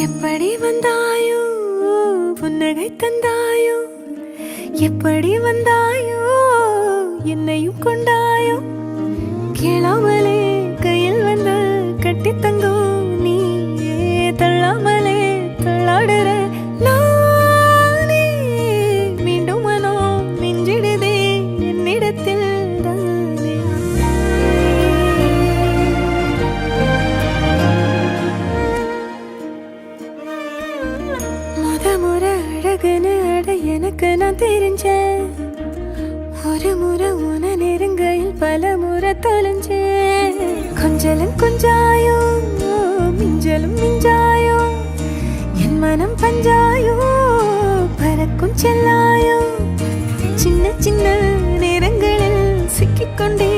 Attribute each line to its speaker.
Speaker 1: எப்படி வந்தாயோ புன்னகை தந்தாயோ எப்படி வந்தாயோ என்னையும் கொண்டாயோ கேளாமலே கையில் வந்து கட்டி தங்கும் நீ தள்ளாமலே தள்ளாடுற நானே மீண்டும் மனோ மிஞ்சிடுதே என்னிடத்தில் தானே முறை அழகுன்னு அட எனக்கு நான் தெரிஞ்சேன் ஒரு முறை உன நெருங்கையில் பல முறை தொலைஞ்சேன் கொஞ்சலும் கொஞ்சாயோ மிஞ்சலும் மிஞ்சாயோ என் மனம் பஞ்சாயோ பறக்கும் செல்லாயோ சின்ன சின்ன நேரங்களில் சிக்கிக்கொண்டே